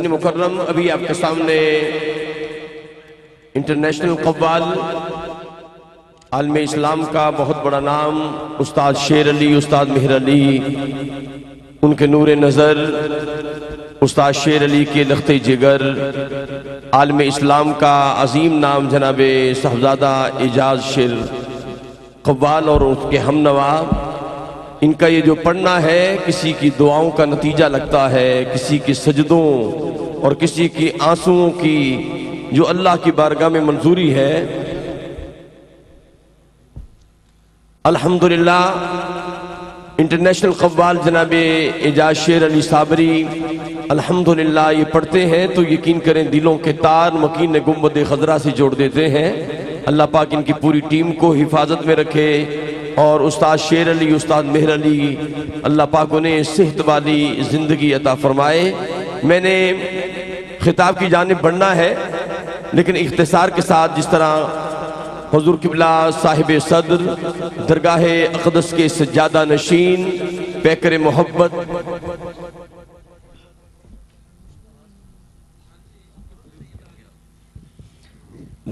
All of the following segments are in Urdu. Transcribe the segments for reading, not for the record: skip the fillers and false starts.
ناظرین مکرم، ابھی آپ کے سامنے انٹرنیشنل قوال عالم اسلام کا بہت بڑا نام استاد شیر علی، استاد مہر علی، ان کے نور نظر، استاد شیر علی کے لخت جگر، عالم اسلام کا عظیم نام جناب صاحبزادہ اعجاز شیر قوال اور اس کے ہم نوا، ان کا یہ جو پڑھنا ہے کسی کی دعاؤں کا نتیجہ لگتا ہے، کسی کی سجدوں اور کسی کی آنسوؤں کی جو اللہ کی بارگاہ میں منظوری ہے۔ الحمدللہ انٹرنیشنل قوال جناب اعجاز شیر علی صابری الحمدللہ یہ پڑھتے ہیں تو یقین کریں دلوں کے تار مکین گنبد خضرا سے جوڑ دیتے ہیں۔ اللہ پاک ان کی پوری ٹیم کو حفاظت میں رکھے، اور استاد شیر علی، استاد مہر علی، اللہ پاک انہیں صحت والی زندگی عطا فرمائے۔ میں نے خطاب کی جانب بڑھنا ہے لیکن اختصار کے ساتھ، جس طرح حضور قبلہ صاحب صدر درگاہ اقدس کے سجادہ نشین پیکر محبت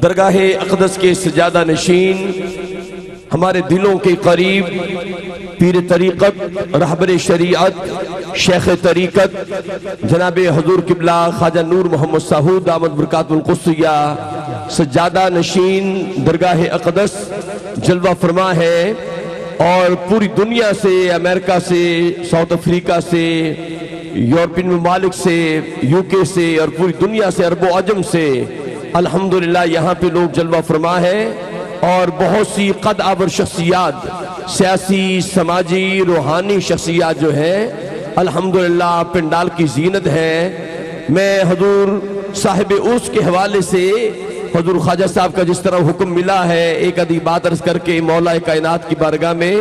درگاہ اقدس کے سجادہ نشین، ہمارے دلوں کے قریب پیر طریقت، رہبر شریعت، شیخ طریقت جناب حضور قبلہ خواجہ نور محمد ساہو دامت برکاتہ القدسیہ سجادہ نشین درگاہ اقدس جلوہ فرما ہے، اور پوری دنیا سے، امریکہ سے، ساؤتھ افریقہ سے، یورپین ممالک سے، یو کے سے، اور پوری دنیا سے، عرب و عجم سے الحمدللہ یہاں پہ لوگ جلوہ فرما ہے، اور بہت سی قد آور شخصیات، سیاسی، سماجی، روحانی شخصیات جو ہیں الحمدللہ پنڈال کی زینت ہے۔ میں حضور صاحب عرس کے حوالے سے حضور خواجہ صاحب کا جس طرح حکم ملا ہے، ایک آدھی بات عرض کر کے مولا کائنات کی بارگاہ میں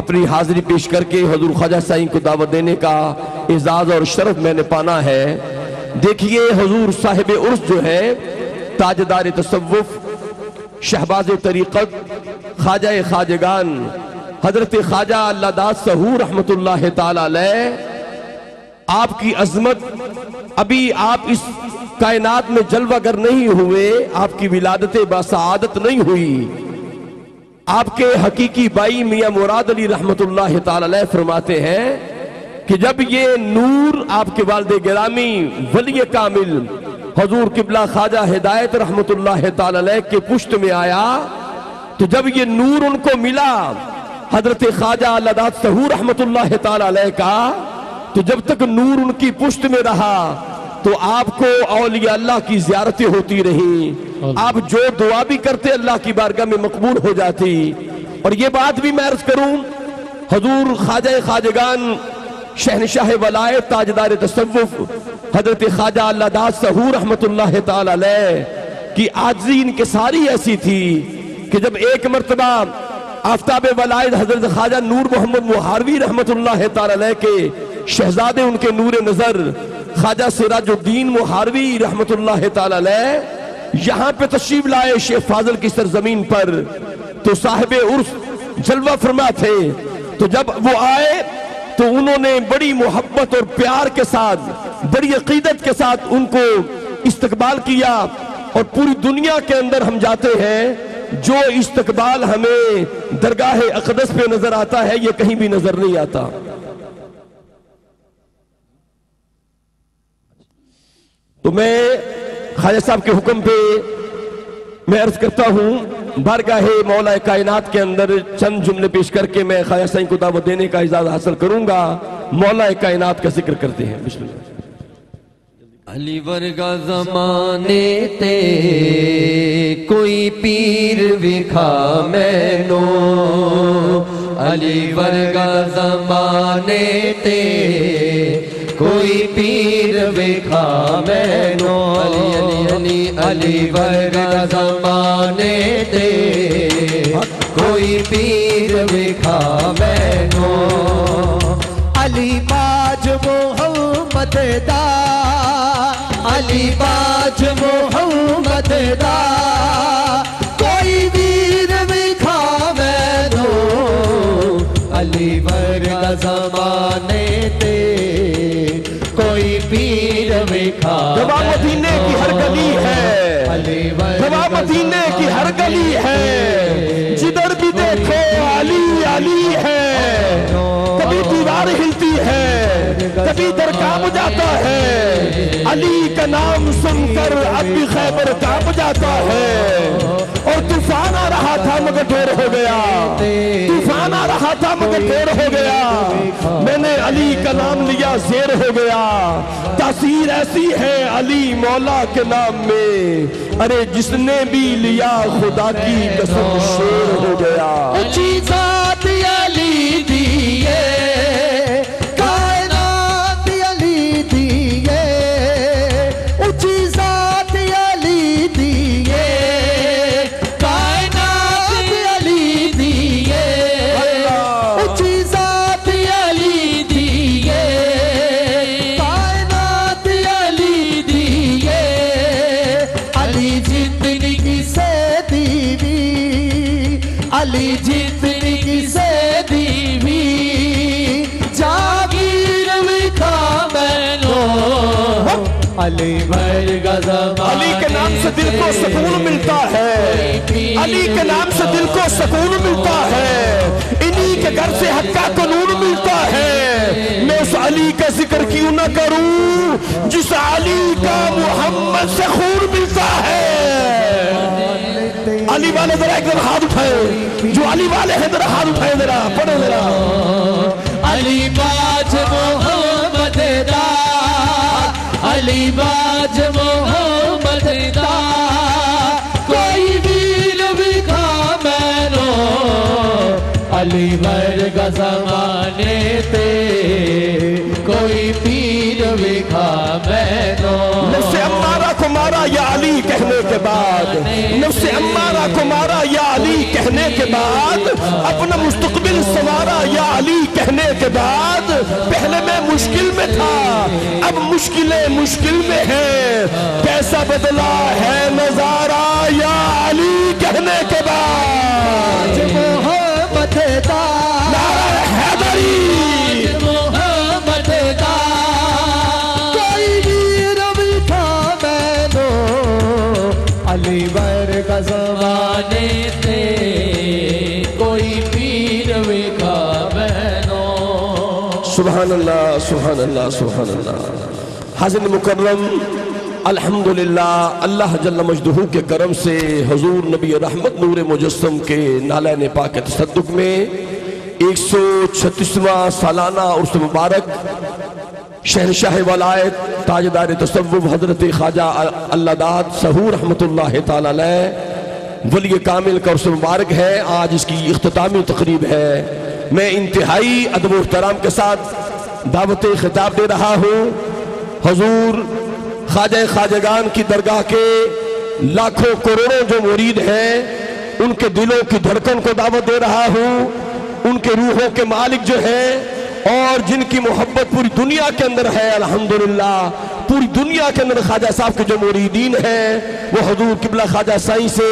اپنی حاضری پیش کر کے حضور خواجہ صاحب کو دعوت دینے کا اعزاز اور شرف میں نے پانا ہے۔ دیکھیے حضور صاحب عرس جو ہے تاجدار تصوف، شہباز طریقت، خواجہ خواجگان حضرت خواجہ اللہ داد سہو رحمت اللہ تعالی علیہ، آپ کی عظمت، ابھی آپ اس کائنات میں جلوہ گر نہیں ہوئے، آپ کی ولادت باسعادت نہیں ہوئی۔ آپ کے حقیقی بائی میاں مراد علی رحمت اللہ تعالی علیہ فرماتے ہیں کہ جب یہ نور آپ کے والد گرامی ولی کامل حضور قبلہ خواجہ ہدایت رحمت اللہ تعالی علیہ کے پشت میں آیا، تو جب یہ نور ان کو ملا حضرت خواجہ اللہ داد سہو رحمت اللہ تعالی علیہ کا، تو جب تک نور ان کی پشت میں رہا تو آپ کو اولیاء اللہ کی زیارتیں ہوتی رہیں، آپ جو دعا بھی کرتے اللہ کی بارگاہ میں مقبول ہو جاتی۔ اور یہ بات بھی میں عرض کروں، حضور خواجہ خواجگان شہنشاہ ولایت تاجدار تصوف حضرت خواجہ اللہ داد سہو رحمت اللہ تعالی علیہ کی عاجزی انکساری ایسی تھی کہ جب ایک مرتبہ آفتاب ولایت حضرت خواجہ نور محمد مہاروی رحمت اللہ تعالی علیہ کے شہزادے ان کے نور نظر خواجہ سراج الدین مہاروی رحمت اللہ تعالی علیہ یہاں پہ تشریف لائے شیخ فاضل کی سرزمین پر، تو صاحب عرس جلوہ فرما تھے، تو جب وہ آئے تو انہوں نے بڑی محبت اور پیار کے ساتھ، بڑی عقیدت کے ساتھ ان کو استقبال کیا، اور پوری دنیا کے اندر ہم جاتے ہیں جو استقبال ہمیں درگاہ اقدس پہ نظر آتا ہے یہ کہیں بھی نظر نہیں آتا۔ تو میں خواجہ صاحب کے حکم پہ میں عرض کرتا ہوں بارگاہ مولا کائنات کے اندر چند جملے پیش کر کے میں خواجہ صاحب کو دعوت دینے کا اجازت حاصل کروں گا۔ مولا کائنات کا ذکر کرتے ہیں، بسم اللہ۔ علی ورگا زمانے تے کوئی پیر وکھا مینو، علی ورگا زمانے تے کوئی پیر وکھا مینو، علی ورگا زمانے تے کوئی پیر وکھا مینو، علی باج محمد دا، علی باج محمد دا کوئی ویر وکھا مینو، علی ورگا زمانے تے کوئی پیر وکھا ہر گلی ہے، جدھر بھی دیکھو علی علی ہے، کبھی دیوار ہلتی ہے، کبھی در کام جاتا ہے، علی کا نام سن کر اب بھی خیبر کام جاتا ہے، اور طوفان آ رہا تھا مگر دیر ہو گیا، طوفان آ رہا تھا مگر دیر ہو گیا، میں نے علی کا نام لیا زیر ہو گیا، تاثیر ایسی ہے علی مولا کے نام میں، ارے جس نے بھی لیا خدا کی قسم شیر ہو گیا۔ اونچی ذات علی دیئے، کائنات علی دیئے، اونچی ذات علی دیئے، کائنات علی دیئے، اونچی ذات علی دیئے، کائنات علی دیئے، علی جتنی کسے دیوی، علی جتنی کسے دیوی، جاگیر وکھا مینو، علی ورگا زمان، علی کے نام سے دل کو سکون ملتا ہے، علی کے نام سے دل کو سکون ملتا ہے، انہی کے گھر سے حق کا قانون ملتا ہے، میں اس علی کا ذکر کیوں نہ کروں جس علی کا محمد سے خون ملتا ہے۔ علی والے ذرا ایک دم ہاتھ اٹھائے، جو علی والے ہیں ذرا ہاتھ اٹھائے، ذرا پڑھو ذرا۔ علی باج محمد دا، علی باج محمد دا، کوئی ویل وکھا مینو، علی ورگا زمانے تے کوئی پیر وکھا مینو۔ نفس امارہ کو مارا یا علی کہنے کے بعد، نفس امارہ کو مارا یا علی کہنے کے بعد، اپنا مستقبل سنوارا یا علی کہنے کے بعد، پہلے میں مشکل میں تھا اب مشکلیں مشکل میں ہیں، کیسا بدلا ہے نظارہ یا علی کہنے کے بعد۔ محمد دا، نعرہ حیدری، محمد دا، کوئی ویر وکھا مینو، علی ورگا زمانے تے کوئی پیر وکھا مینو۔ سبحان اللہ سبحان اللہ سبحان اللہ۔ حاضرین مکرم، الحمدللہ اللہ جل مجدہ کے کرم سے حضور نبی رحمت نور مجسم کے نالین پاک تصدق میں 136واں سالانہ عرس مبارک شہنشاہ ولایت تاجدار تصوف حضرت خواجہ اللہ داد سحور رحمت اللہ تعالی علیہ ولی کامل کا عرس مبارک ہے۔ آج اس کی اختتامی تقریب ہے۔ میں انتہائی ادب و احترام کے ساتھ دعوت خطاب دے رہا ہوں حضور خواجہ خواجگان کی درگاہ کے لاکھوں کروڑوں جو مرید ہیں، ان کے دلوں کی دھڑکن کو دعوت دے رہا ہوں، ان کے روحوں کے مالک جو ہیں اور جن کی محبت پوری دنیا کے اندر ہے، الحمدللہ پوری دنیا کے اندر خواجہ صاحب کے جو مریدین ہیں وہ حضور قبلہ خواجہ سائیں سے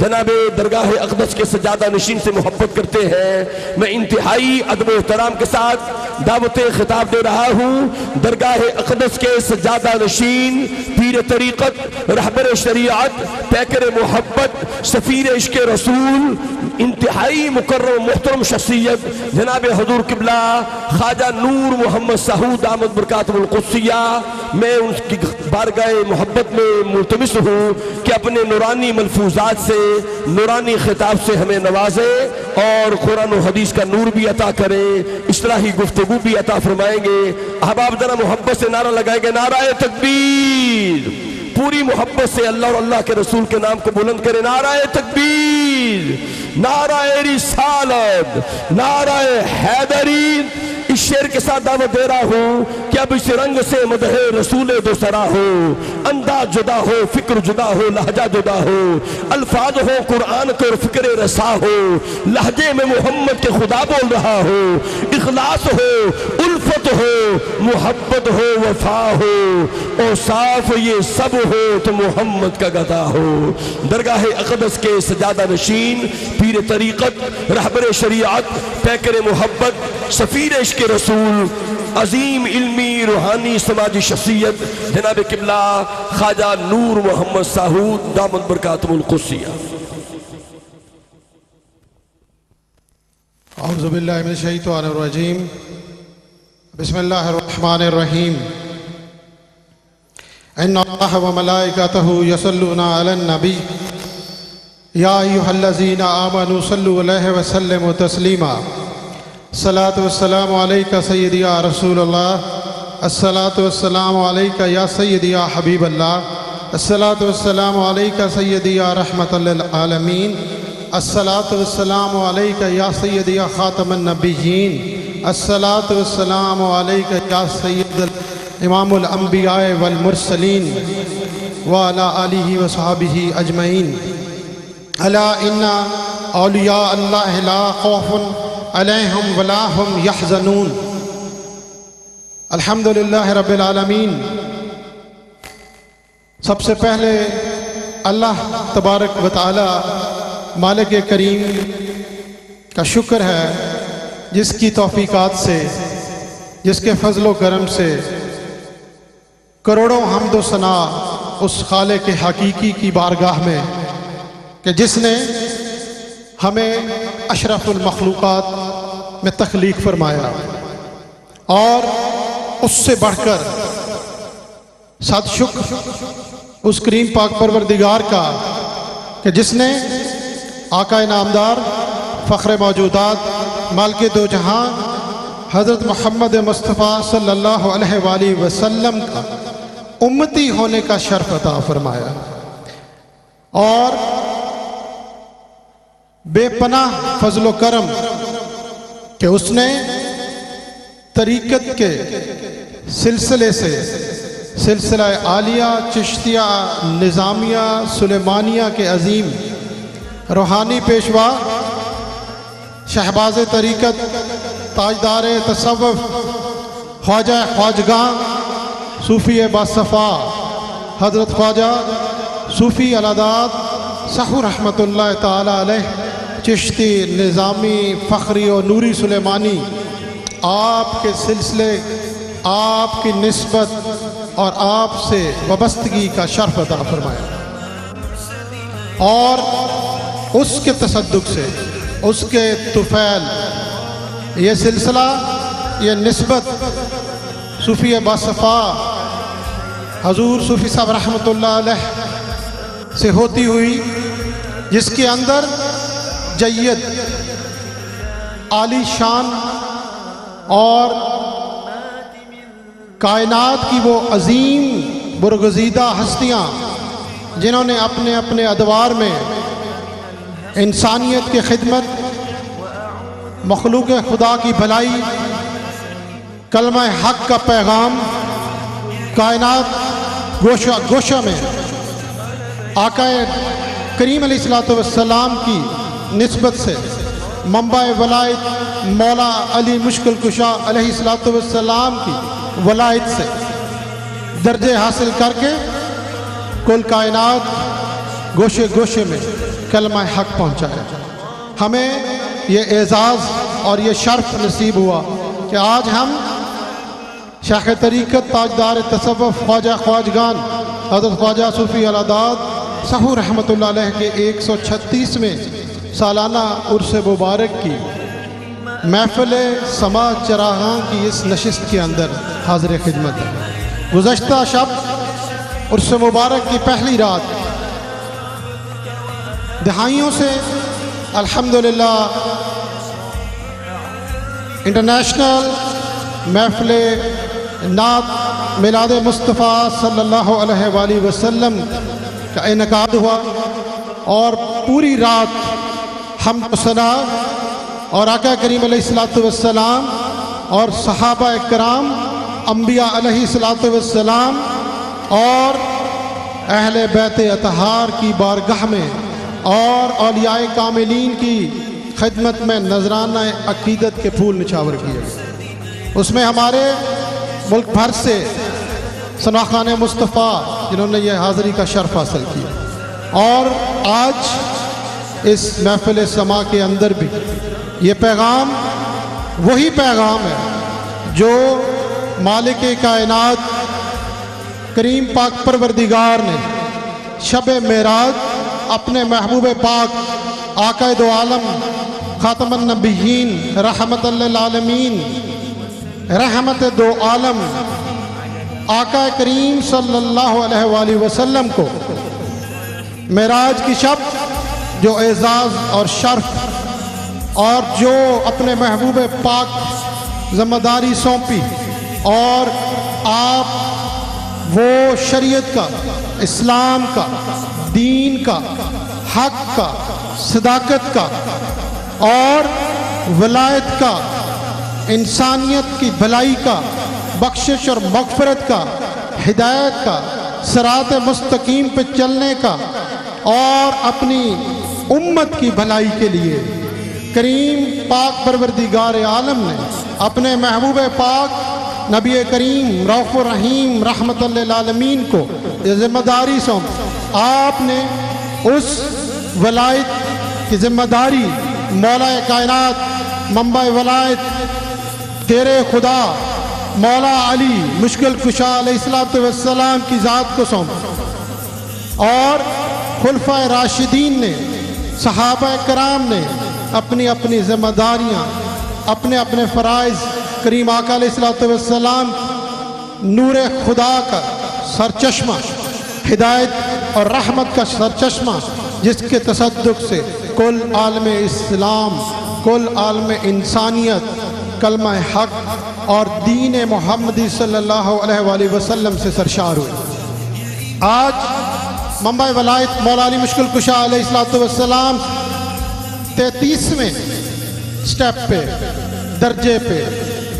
جناب درگاہ اقدس کے سجادہ نشین سے محبت کرتے ہیں۔ میں انتہائی ادب و احترام کے ساتھ دعوت خطاب دے رہا ہوں درگاہ اقدس کے سجادہ نشین، پیر طریقت، رہبر شریعت، پیکر محبت، سفیر عشق رسول، انتہائی مکرم محترم شخصیت جناب حضور قبلہ خواجہ نور محمد سہود دامت برکاتہ القدسیہ، میں ان کی بارگاہ محبت میں ملتمس ہوں کہ اپنے نورانی ملفوظات سے، نورانی خطاب سے ہمیں نوازے اور قرآن و حدیث کا نور بھی عطا کرے، اصلاحی گفتگو بھی عطا فرمائیں گے۔ احباب ذرا محبت سے نعرہ لگائیں گے، نعرہ تکبیر، پوری محبت سے اللہ اور اللہ کے رسول کے نام کو بلند کرے، نعرہ تکبیر، نعرہ رسالت، نعرہ حیدری۔ اس شعر کے ساتھ دعوت دے رہا ہوں کہ اب اس رنگ سے مدح رسول دو سرا ہو، انداز جدا ہو، فکر جدا ہو، لہجہ جدا ہو، الفاظ ہو قرآن کے اور فکر رسا ہو، لہجے میں محمد کے خدا بول رہا ہو، اخلاص ہو، الفت ہو، محبت ہو، وفا ہو، اوصاف یہ سب ہو تو محمد کا گدا ہو۔ درگاہ اقدس کے سجادہ نشین، پیر طریقت، رہبر شریعت، پیکر محبت، سفیر عشق رسول، عظیم علمی روحانی سماجی شخصیت جناب قبلہ خواجہ نور محمد سہود دامت برکاتہ القدسیہ۔ اعوذ باللہ من الشیطان الرجیم بسم اللہ الرحمن الرحیم ان اللہ و ملائکتہ یصلون علی النبی یا ایہا الذین آمنوا صلوا علیہ وسلموا تسلیما الصلاۃ والسلام علیکہ سیدی یا رسول اللہ الصلاۃ والسلام علیکہ یا سیدی یا حبیب اللہ الصلاۃ والسلام علیکہ سیدی یا رحمت للعالمین الصلاۃ والسلام علیکہ یا سیدی یا خاتم النبیین الصلاۃ والسلام علیکہ یا سید امام الانبیاء والمرسلین وعلی آلہ وصحبہ اجمعین الا ان اولیاء اللہ لا خوف علیہم ولا هم یحزنون الحمدللہ رب العالمین۔ سب سے پہلے اللہ تبارک و تعالی مالک کریم کا شکر ہے جس کی توفیقات سے، جس کے فضل و کرم سے کروڑوں حمد و ثنا اس خالق حقیقی کی بارگاہ میں کہ جس نے ہمیں اشرف المخلوقات میں تخلیق فرمایا، اور اس سے بڑھ کر صد شکر اس کریم پاک پروردگار کا کہ جس نے آقا نامدار فخر موجودات مالک دو جہاں حضرت محمد مصطفیٰ صلی اللہ علیہ وآلہ وسلم کا امتی ہونے کا شرف عطا فرمایا، اور بے پناہ فضل و کرم کہ اس نے طریقت کے سلسلے سے سلسلہ عالیہ چشتیہ نظامیہ سلیمانیہ کے عظیم روحانی پیشوا شہباز طریقت تاجدار تصوف خواجہ خواجگاں صوفی باصفا حضرت خواجہ صوفی العداد سحور رحمۃ اللہ تعالی علیہ چشتی نظامی فخری و نوری سلیمانی، آپ کے سلسلے، آپ کی نسبت اور آپ سے وابستگی کا شرف عطا فرمایا، اور اس کے تصدق سے، اس کے طفیل یہ سلسلہ، یہ نسبت صوفی باصفا حضور صوفی صاحب رحمۃ اللہ علیہ سے ہوتی ہوئی، جس کے اندر جید عالی شان اور کائنات کی وہ عظیم برگزیدہ ہستیاں جنہوں نے اپنے اپنے ادوار میں انسانیت کی خدمت، مخلوق خدا کی بھلائی، کلمہ حق کا پیغام کائنات گوشہ گوشہ میں آقا کریم علیہ السلام کی نسبت سے منبع ولایت مولا علی مشکل کشا علیہ السلام کی ولایت سے درجے حاصل کر کے کل کائنات گوشے گوشے میں کلمہ حق پہنچایا۔ ہمیں یہ اعزاز اور یہ شرف نصیب ہوا کہ آج ہم شیخ طریقت تاجدار تصوف خواجہ خواجگان حضرت خواجہ صوفی العداد سحور رحمۃ اللہ علیہ کے 136ویں سالانہ عرس مبارک کی محفل سما چراغاں کی اس نشست کے اندر حاضر خدمت ہے۔ گزشتہ شب عرس مبارک کی پہلی رات دہائیوں سے الحمدللہ انٹرنیشنل محفل نعت میلاد مصطفیٰ صلی اللہ علیہ وآلہ وسلم کا انعقاد ہوا، اور پوری رات حمد و ثنا اور آقا کریم علیہ السلام اور صحابہ کرام انبیاء علیہ السلام اور اہل بیت اطہار کی بارگاہ میں اور اولیاء کاملین کی خدمت میں نذرانہ عقیدت کے پھول نچھاور کیے گئے۔ اس میں ہمارے ملک بھر سے ثناخان مصطفیٰ جنہوں نے یہ حاضری کا شرف حاصل کیا، اور آج اس محفل سما کے اندر بھی یہ پیغام وہی پیغام ہے جو مالک کائنات کریم پاک پروردگار نے شب معراج اپنے محبوب پاک آقا دو عالم خاتم النبیین، رحمت للعالمین، رحمت دو عالم، آقا کریم صلی اللہ علیہ وآلہ وسلم کو معراج کی شب جو اعزاز اور شرف اور جو اپنے محبوب پاک ذمہ داری سونپی، اور آپ وہ شریعت کا، اسلام کا، دین کا، حق کا، صداقت کا اور ولایت کا، انسانیت کی بھلائی کا، بخشش اور مغفرت کا، ہدایت کا، صراط مستقیم پہ چلنے کا اور اپنی امت کی بھلائی کے لیے کریم پاک پروردگار عالم نے اپنے محبوب پاک نبی کریم رؤوف الرحیم رحمت للعالمین کو یہ ذمہ داری سونپ، آپ نے اس ولایت کی ذمہ داری مولا کائنات، منبع ولایت، تیرے خدا مولا علی مشکل کشا علیہ السلام کی ذات کو سونپ، اور خلفائے راشدین نے، صحابہ کرام نے اپنی اپنی ذمہ داریاں، اپنے اپنے فرائض کریم آقا علیہ السلام نور خدا کا سرچشمہ، ہدایت اور رحمت کا سرچشمہ، جس کے تصدق سے کل عالم اسلام، کل عالم انسانیت کلمہ حق اور دین محمدی صلی اللہ علیہ وآلہ وسلم سے سرشار ہوئی۔ آج منبع ولایت مولا علی مشکل کشا علیہ السلام 33ویں سٹیپ پہ، درجے پہ،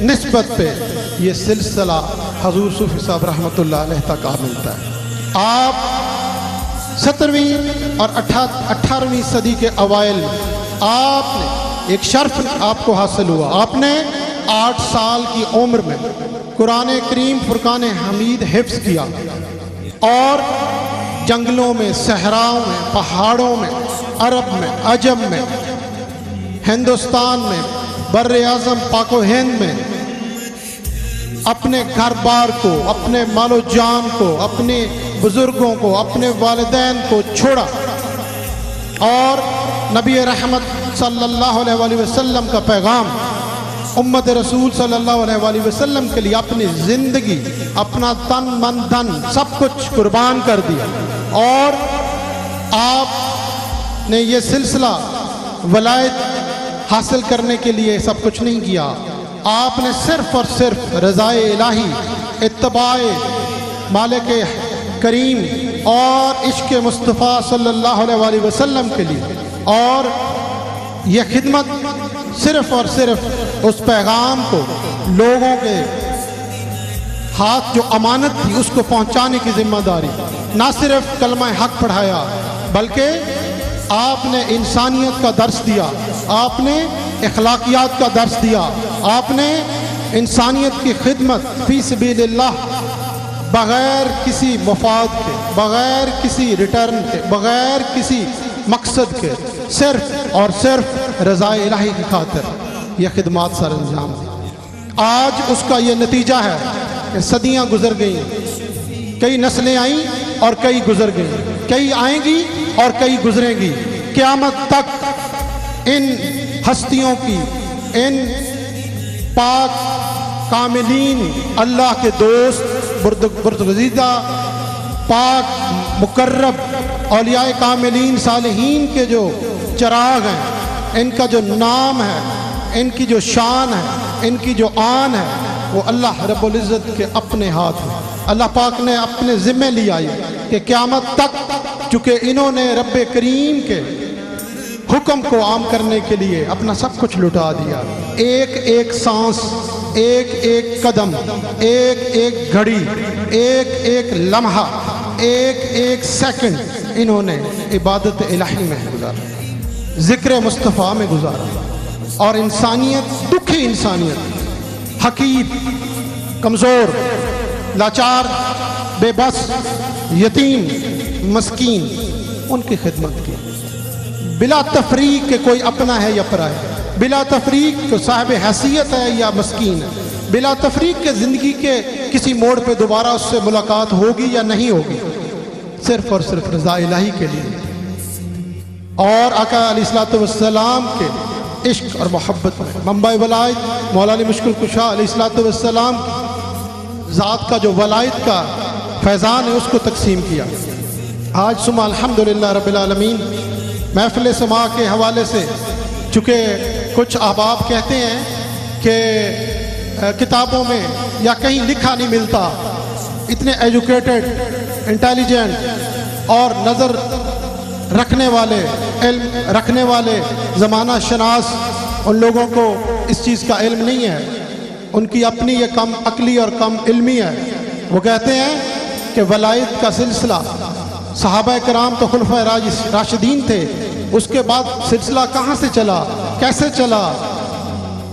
نسبت پہ یہ سلسلہ حضور صوفی صاحب رحمۃ اللہ علیہ تک آ ملتا ہے۔ آپ 17ویں اور 18ویں صدی کے اوائل میں آپ نے ایک شرف آپ کو حاصل ہوا، آپ نے 8 سال کی عمر میں قرآن کریم فرقان حمید حفظ کیا، اور جنگلوں میں، صحراؤں میں، پہاڑوں میں، عرب میں، عجم میں، ہندوستان میں، بر اعظم پاک و ہند میں اپنے گھر بار کو، اپنے مال و جان کو، اپنے بزرگوں کو، اپنے والدین کو چھوڑا، اور نبی رحمت صلی اللہ علیہ وآلہ وسلم کا پیغام، امت رسول صلی اللہ علیہ وآلہ وسلم کے لیے اپنی زندگی، اپنا تن من دھن سب کچھ قربان کر دیا، اور آپ نے یہ سلسلہ ولایت حاصل کرنے کے لیے سب کچھ نہیں کیا، آپ نے صرف اور صرف رضائے الہی، اتباع مالک کریم اور عشق مصطفیٰ صلی اللہ علیہ وآلہ وسلم کے لیے، اور یہ خدمت صرف اور صرف اس پیغام کو لوگوں کے ہاتھ جو امانت تھی اس کو پہنچانے کی ذمہ داری، نہ صرف کلمہ حق پڑھایا بلکہ آپ نے انسانیت کا درس دیا، آپ نے اخلاقیات کا درس دیا، آپ نے انسانیت کی خدمت فی سبیل اللہ بغیر کسی مفاد کے، بغیر کسی ریٹرن کے، بغیر کسی مقصد کے، صرف اور صرف رضا الہی کی خاطر یہ خدمات سر انجام دی۔ آج اس کا یہ نتیجہ ہے کہ صدیاں گزر گئیں، کئی نسلیں آئیں اور کئی گزر گئیں، کئی آئیں گی اور کئی گزریں گی، قیامت تک ان ہستیوں کی، ان پاک کاملین اللہ کے دوست برگزیدہ پاک مقرب اولیاء کاملین صالحین کے جو چراغ ہیں، ان کا جو نام ہے، ان کی جو شان ہے، ان کی جو آن ہے، وہ اللہ رب العزت کے اپنے ہاتھ ہے۔ اللہ پاک نے اپنے ذمہ لیا کہ قیامت تک چونکہ انہوں نے رب کریم کے حکم کو عام کرنے کے لیے اپنا سب کچھ لٹا دیا، ایک ایک سانس، ایک ایک قدم، ایک ایک گھڑی، ایک ایک لمحہ، ایک ایک سیکنڈ انہوں نے عبادت الہی میں گزارا، ذکر مصطفیٰ میں گزارا، اور انسانیت، دکھی انسانیت، حقیر، کمزور، لاچار، بے بس، یتیم، مسکین، ان کی خدمت کی بلا تفریق کہ کوئی اپنا ہے یا پرائے، بلا تفریق کہ صاحب حیثیت ہے یا مسکین ہے، بلا تفریق کہ زندگی کے کسی موڑ پہ دوبارہ اس سے ملاقات ہوگی یا نہیں ہوگی، صرف اور صرف رضا الہی کے لیے، اور آقا علیہ السلام کے عشق اور محبت میں منبع ولایت مولا علی مشکل کشا علیہ الصلوۃ والسلام کی ذات کا جو ولایت کا فیضان ہے اس کو تقسیم کیا۔ آج صبح الحمدللہ رب العالمین محفل سماع کے حوالے سے، چونکہ کچھ احباب کہتے ہیں کہ کتابوں میں یا کہیں لکھا نہیں ملتا، اتنے ایجوکیٹڈ، انٹیلیجنٹ اور نظر رکھنے والے، علم رکھنے والے، زمانہ شناس، ان لوگوں کو اس چیز کا علم نہیں ہے، ان کی اپنی یہ کم عقلی اور کم علمی ہے۔ وہ کہتے ہیں کہ ولایت کا سلسلہ، صحابہ کرام تو خلفائے راشدین تھے، اس کے بعد سلسلہ کہاں سے چلا، کیسے چلا،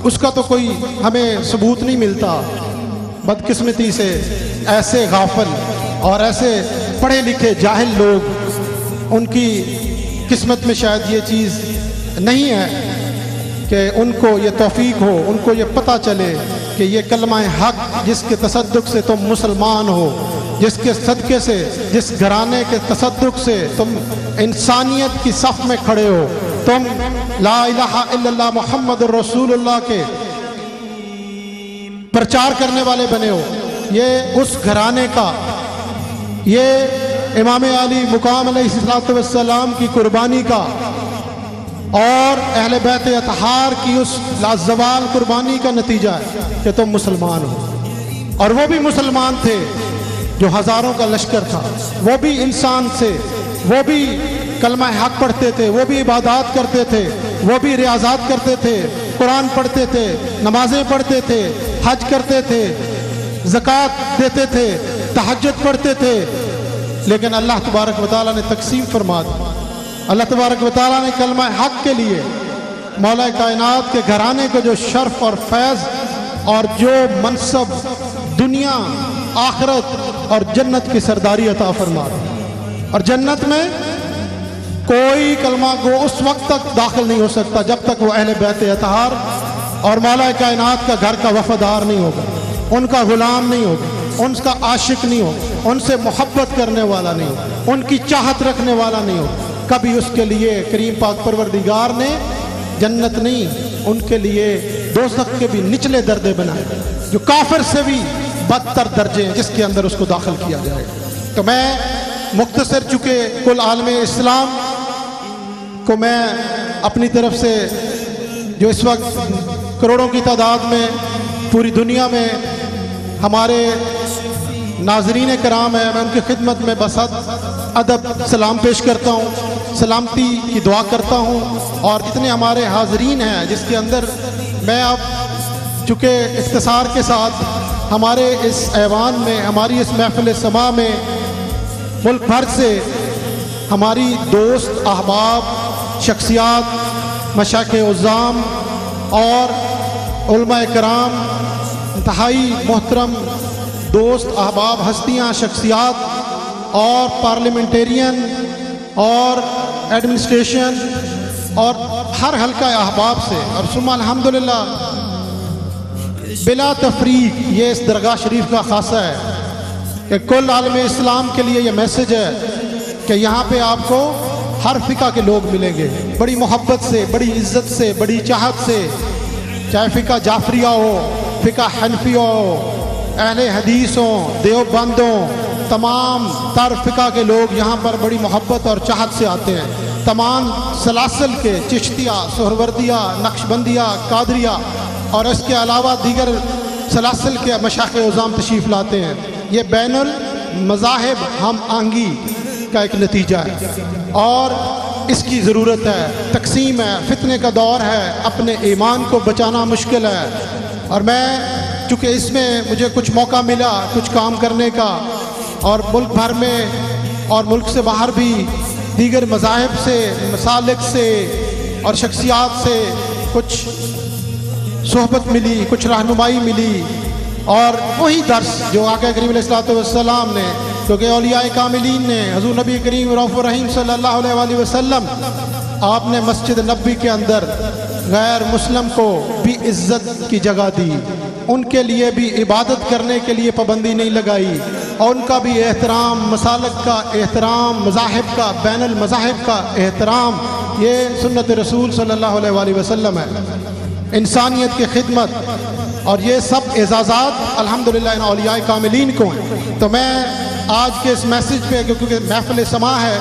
اس کا تو کوئی ہمیں ثبوت نہیں ملتا۔ بدقسمتی سے ایسے غافل اور ایسے پڑھے لکھے جاہل لوگ، ان کی قسمت میں شاید یہ چیز نہیں ہے کہ ان کو یہ توفیق ہو، ان کو یہ پتہ چلے کہ یہ کلمہ حق جس کے تصدق سے تم مسلمان ہو، جس کے صدقے سے، جس گھرانے کے تصدق سے تم انسانیت کی صف میں کھڑے ہو، تم لا الہ الا اللہ محمد الرسول اللہ کے پرچار کرنے والے بنے ہو، یہ اس گھرانے کا، یہ امام علی مقام علیہ السلام کی قربانی کا اور اہل بیت اطہار کی اس لازوال قربانی کا نتیجہ ہے کہ تم مسلمان ہو۔ اور وہ بھی مسلمان تھے جو ہزاروں کا لشکر تھا، وہ بھی انسان سے، وہ بھی کلمہ حق پڑھتے تھے، وہ بھی عبادات کرتے تھے، وہ بھی ریاضات کرتے تھے، قرآن پڑھتے تھے، نمازیں پڑھتے تھے، حج کرتے تھے، زکوٰۃ دیتے تھے، تہجد پڑھتے تھے، لیکن اللہ تبارک و تعالیٰ نے تقسیم فرما دی۔ اللہ تبارک و تعالیٰ نے کلمہ حق کے لیے مولا کائنات کے گھرانے کو جو شرف اور فیض اور جو منصب، دنیا، آخرت اور جنت کی سرداری عطا فرما دی۔ اور جنت میں کوئی کلمہ گو اس وقت تک داخل نہیں ہو سکتا جب تک وہ اہل بیت اطہار اور مولا کائنات کا گھر کا وفادار نہیں ہوگا، ان کا غلام نہیں ہوگا، ان کا عاشق نہیں ہوگا، ان سے محبت کرنے والا نہیں ہوگا، ان کی چاہت رکھنے والا نہیں ہوگا۔ کبھی اس کے لیے کریم پاک پروردگار نے جنت نہیں، ان کے لیے دوزخ کے بھی نچلے درجے بنائے جو کافر سے بھی بدتر درجے ہیں، جس کے اندر اس کو داخل کیا جائے۔ تو میں مختصر، چونکہ کل عالم اسلام کو میں اپنی طرف سے، جو اس وقت کروڑوں کی تعداد میں پوری دنیا میں ہمارے ناظرین کرام ہیں، میں ان کی خدمت میں بس ادب سلام پیش کرتا ہوں، سلامتی کی دعا کرتا ہوں۔ اور جتنے ہمارے حاضرین ہیں جس کے اندر میں اب چونکہ اختصار کے ساتھ ہمارے اس ایوان میں، ہماری اس محفل سماع میں ملک بھر سے ہماری دوست، احباب، شخصیات، مشائخ عظام اور علماء کرام، انتہائی محترم دوست، احباب، ہستیاں، شخصیات اور پارلیمنٹیرین اور ایڈمنسٹریشن اور ہر حلقہ احباب سے، اور ثم الحمدللہ بلا تفریق یہ اس درگاہ شریف کا خاصہ ہے کہ کل عالم اسلام کے لیے یہ میسج ہے کہ یہاں پہ آپ کو ہر فقہ کے لوگ ملیں گے، بڑی محبت سے، بڑی عزت سے، بڑی چاہت سے، چاہے فقہ جعفریہ ہو، فقہ حنفیہ ہو، اہل حدیث ہوں، دیوبند ہوں، تمام تر فقہ کے لوگ یہاں پر بڑی محبت اور چاہت سے آتے ہیں۔ تمام سلاسل کے، چشتیہ، سہروردیہ، نقشبندیہ، قادریہ اور اس کے علاوہ دیگر سلاسل کے مشائخ عظام تشریف لاتے ہیں۔ یہ بین المذاہب ہم آہنگی کا ایک نتیجہ ہے اور اس کی ضرورت ہے۔ تقسیم ہے، فتنے کا دور ہے، اپنے ایمان کو بچانا مشکل ہے۔ اور میں چونکہ اس میں مجھے کچھ موقع ملا کچھ کام کرنے کا، اور ملک بھر میں اور ملک سے باہر بھی دیگر مذاہب سے، مسالک سے اور شخصیات سے کچھ صحبت ملی، کچھ رہنمائی ملی، اور وہی درس جو آقا کریم علیہ السلام نے، کیونکہ اولیاء کاملین نے، حضور نبی کریم رؤوف الرحیم صلی اللہ علیہ وآلہ وسلم، آپ نے مسجد نبوی کے اندر غیر مسلم کو بھی عزت کی جگہ دی، ان کے لیے بھی عبادت کرنے کے لیے پابندی نہیں لگائی، اور ان کا بھی احترام، مسالک کا احترام، مذاہب کا، بین المذاہب کا احترام یہ سنت رسول صلی اللہ علیہ وآلہ وسلم ہے، انسانیت کی خدمت، اور یہ سب اعزازات الحمدللہ ان اولیاء کاملین کو ہیں۔ تو میں آج کے اس میسیج پہ، کیونکہ محفل سماع ہے،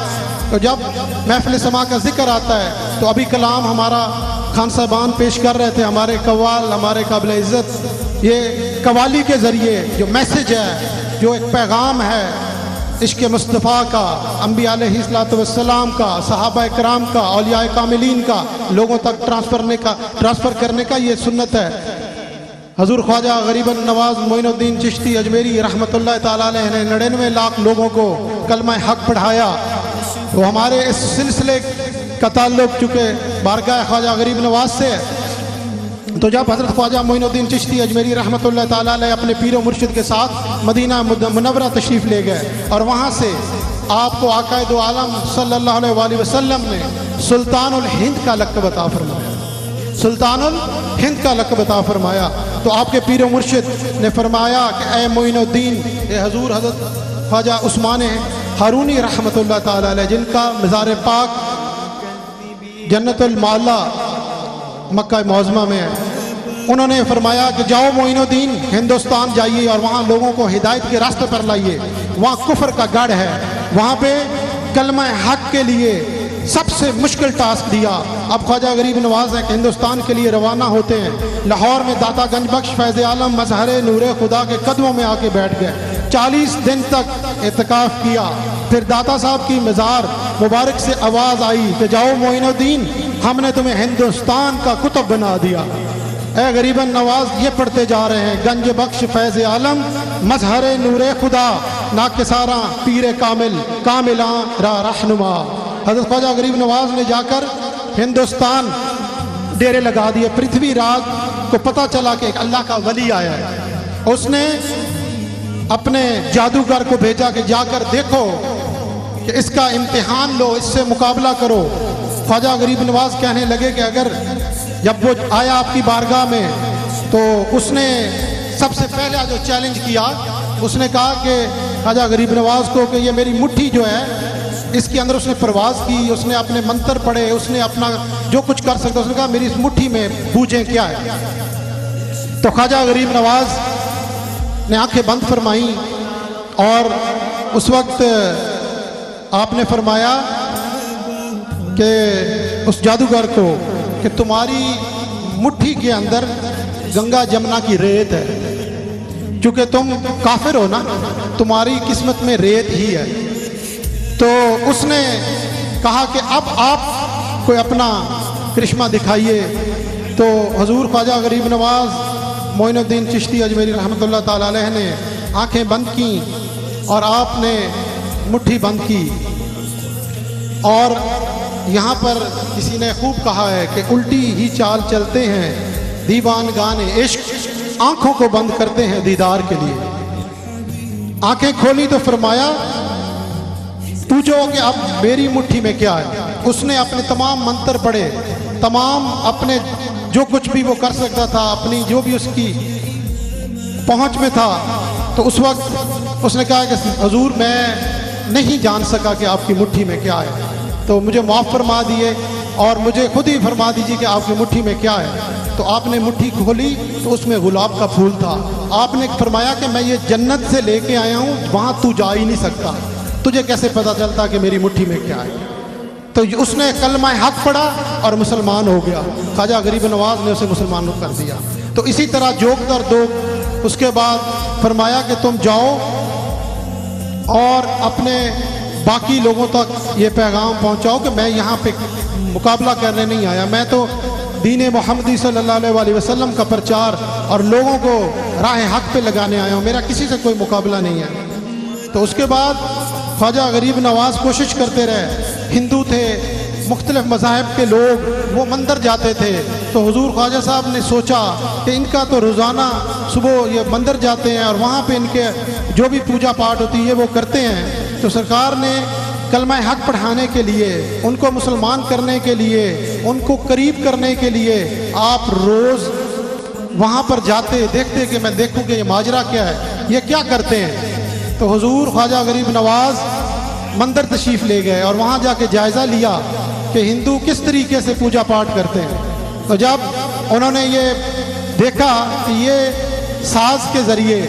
تو جب محفل سماع کا ذکر آتا ہے تو ابھی کلام ہمارا خان صاحبان پیش کر رہے تھے، ہمارے قوال، ہمارے قابل عزت، یہ قوالی کے ذریعے جو میسیج ہے، جو ایک پیغام ہے عشق مصطفیٰ کا، انبیاء علیہ السلام کا، صحابہ کرام کا، اولیاء کاملین کا لوگوں تک ٹرانسفر کرنے کا یہ سنت ہے۔ حضور خواجہ غریب النواز معین الدین چشتی اجمیری رحمۃ اللہ تعالیٰ علیہ نے 99 لاکھ لوگوں کو کلمہ حق پڑھایا۔ تو ہمارے اس سلسلے کا تعلق چونکہ بارگاہ خواجہ غریب نواز سے ہے، تو جب حضرت خواجہ معین الدین چشتی اجمیری رحمۃ اللہ تعالیٰ علیہ اپنے پیر و مرشد کے ساتھ مدینہ منورہ تشریف لے گئے، اور وہاں سے آپ کو آقا دو عالم صلی اللہ علیہ وآلہ وسلم نے سلطان الہند کا لقب عطا فرمایا، سلطان الہند کا لقب عطا فرمایا۔ تو آپ کے پیر و مرشد نے فرمایا کہ اے معین الدین، اے حضور حضرت خواجہ عثمان ہارونی رحمۃ اللہ تعالیٰ علیہ، جن کا مزار پاک جنت المعلا مکہ معظمہ میں ہے، انہوں نے فرمایا کہ جاؤ معین الدین، ہندوستان جائیے اور وہاں لوگوں کو ہدایت کے راستے پر لائیے، وہاں کفر کا گڑھ ہے، وہاں پہ کلمہ حق کے لیے سب سے مشکل ٹاسک دیا۔ اب خواجہ غریب نواز ہے کہ ہندوستان کے لیے روانہ ہوتے ہیں، لاہور میں داتا گنج بخش فیض عالم مظہر نور خدا کے قدموں میں آ کے بیٹھ گئے، 40 دن تک اعتکاف کیا۔ پھر داتا صاحب کی مزار مبارک سے آواز آئی کہ جاؤ معین الدین، ہم نے تمہیں ہندوستان کا قطب بنا دیا۔ اے غریب نواز یہ پڑھتے جا رہے ہیں، گنج بخش فیض عالم مظہر نور خدا ناکساراں پیر کامل کاملاں را رہنما۔ حضرت خواجہ غریب نواز نے جا کر ہندوستان ڈیرے لگا دیے۔ پرتھوی راج کو پتہ چلا کہ ایک اللہ کا ولی آیا ہے، اس نے اپنے جادوگر کو بھیجا کہ جا کر دیکھو کہ اس کا امتحان لو، اس سے مقابلہ کرو۔ خواجہ غریب نواز کہنے لگے کہ اگر جب وہ آیا آپ کی بارگاہ میں تو اس نے سب سے پہلا جو چیلنج کیا، اس نے کہا کہ خواجہ غریب نواز کو کہ یہ میری مٹھی جو ہے اس کے اندر، اس نے پرواز کی، اس نے اپنے منتر پڑھے، اس نے اپنا جو کچھ کر سکتا، اس نے کہا میری اس مٹھی میں بوجھیں کیا ہے۔ تو خواجہ غریب نواز نے آنکھیں بند فرمائیں اور اس وقت آپ نے فرمایا کہ اس جادوگر کو کہ تمہاری مٹھی کے اندر گنگا جمنا کی ریت ہے، چونکہ تم کافر ہو نا، تمہاری قسمت میں ریت ہی ہے۔ تو اس نے کہا کہ اب آپ کوئی اپنا کرشمہ دکھائیے۔ تو حضور خواجہ غریب نواز معین الدین چشتی اجمیری رحمۃ اللہ تعالیٰ علیہ نے آنکھیں بند کیں اور آپ نے مٹھی بند کی، اور یہاں پر کسی نے خوب کہا ہے کہ الٹی ہی چال چلتے ہیں دیوان گانے عشق، آنکھوں کو بند کرتے ہیں دیدار کے لیے۔ آنکھیں کھولی تو فرمایا پوچھو کہ اب میری مٹھی میں کیا ہے۔ اس نے اپنے تمام منتر پڑھے، تمام اپنے جو کچھ بھی وہ کر سکتا تھا، اپنی جو بھی اس کی پہنچ میں تھا، تو اس وقت اس نے کہا کہ حضور میں نہیں جان سکا کہ آپ کی مٹھی میں کیا ہے، تو مجھے معاف فرما دیے اور مجھے خود ہی فرما دیجیے کہ آپ کی مٹھی میں کیا ہے۔ تو آپ نے مٹھی کھولی تو اس میں گلاب کا پھول تھا۔ آپ نے فرمایا کہ میں یہ جنت سے لے کے آیا ہوں، وہاں تو جا ہی نہیں سکتا، تجھے کیسے پتہ چلتا کہ میری مٹھی میں کیا ہے۔ تو اس نے کلمہ حق پڑھا اور مسلمان ہو گیا۔ خواجہ غریب نواز نے اسے مسلمان کر دیا۔ تو اسی طرح جوک در دوک اس کے بعد فرمایا کہ تم جاؤ اور اپنے باقی لوگوں تک یہ پیغام پہنچاؤ کہ میں یہاں پہ مقابلہ کرنے نہیں آیا، میں تو دین محمدی صلی اللہ علیہ وآلہ وسلم کا پرچار اور لوگوں کو راہ حق پہ لگانے آیا ہوں، میرا کسی سے کوئی مقابلہ نہیں ہے۔ تو اس کے بعد خواجہ غریب نواز کوشش کرتے رہے، ہندو تھے، مختلف مذاہب کے لوگ، وہ مندر جاتے تھے۔ تو حضور خواجہ صاحب نے سوچا کہ ان کا تو روزانہ صبح یہ مندر جاتے ہیں اور وہاں پہ ان کے جو بھی پوجا پاٹ ہوتی ہے وہ کرتے ہیں، تو سرکار نے کلمہ حق پڑھانے کے لیے، ان کو مسلمان کرنے کے لیے، ان کو قریب کرنے کے لیے آپ روز وہاں پر جاتے، دیکھتے کہ میں دیکھوں کہ یہ ماجرا کیا ہے، یہ کیا کرتے ہیں۔ تو حضور خواجہ غریب نواز مندر تشریف لے گئے اور وہاں جا کے جائزہ لیا کہ ہندو کس طریقے سے پوجا پاٹ کرتے ہیں۔ تو جب انہوں نے یہ دیکھا کہ یہ ساز کے ذریعے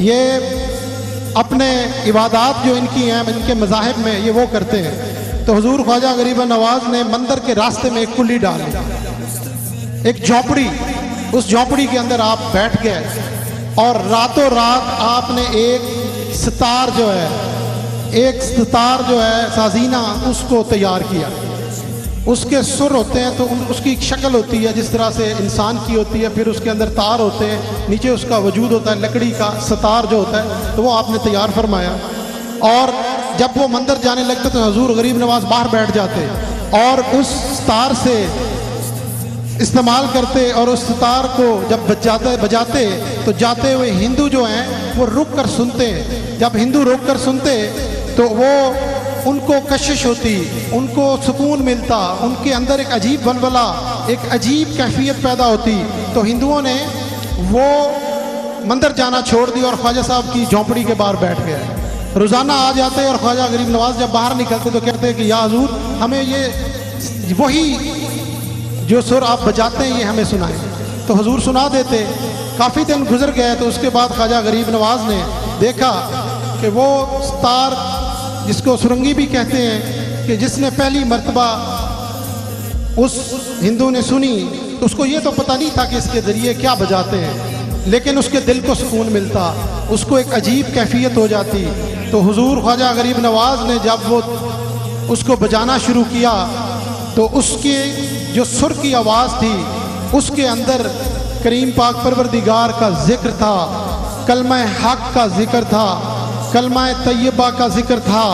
یہ اپنے عبادات جو ان کی ہیں ان کے مذاہب میں یہ وہ کرتے ہیں، تو حضور خواجہ غریب نواز نے مندر کے راستے میں ایک کلی ڈالی، ایک جھونپڑی، اس جھونپڑی کے اندر آپ بیٹھ گئے اور راتوں رات آپ نے ایک ستار جو ہے سازینہ اس کو تیار کیا۔ اس کے سر ہوتے ہیں تو اس کی ایک شکل ہوتی ہے جس طرح سے انسان کی ہوتی ہے، پھر اس کے اندر تار ہوتے ہیں، نیچے اس کا وجود ہوتا ہے لکڑی کا ستار جو ہوتا ہے، تو وہ آپ نے تیار فرمایا۔ اور جب وہ مندر جانے لگتے تو حضور غریب نواز باہر بیٹھ جاتے اور اس ستار سے استعمال کرتے، اور اس ستار کو جب بجاتے تو جاتے ہوئے ہندو جو ہیں وہ رک کر سنتے۔ جب ہندو رک کر سنتے تو وہ ان کو کشش ہوتی، ان کو سکون ملتا، ان کے اندر ایک عجیب ولولہ، ایک عجیب کیفیت پیدا ہوتی۔ تو ہندوؤں نے وہ مندر جانا چھوڑ دی اور خواجہ صاحب کی جھونپڑی کے باہر بیٹھ گئے۔ روزانہ آ جاتے اور خواجہ غریب نواز جب باہر نکلتے تو کہتے کہ یا حضور ہمیں یہ وہی جو سر آپ بجاتے ہیں یہ ہمیں سنائیں، تو حضور سنا دیتے۔ کافی دن گزر گئے تو اس کے بعد خواجہ غریب نواز نے دیکھا کہ وہ ستار جس کو سرنگی بھی کہتے ہیں کہ جس نے پہلی مرتبہ اس ہندو نے سنی تو اس کو یہ تو پتہ نہیں تھا کہ اس کے ذریعے کیا بجاتے ہیں، لیکن اس کے دل کو سکون ملتا، اس کو ایک عجیب کیفیت ہو جاتی۔ تو حضور خواجہ غریب نواز نے جب وہ اس کو بجانا شروع کیا تو اس کی جو سر کی آواز تھی اس کے اندر کریم پاک پروردگار کا ذکر تھا، کلمہ حق کا ذکر تھا، کلمہ طیبہ کا ذکر تھا،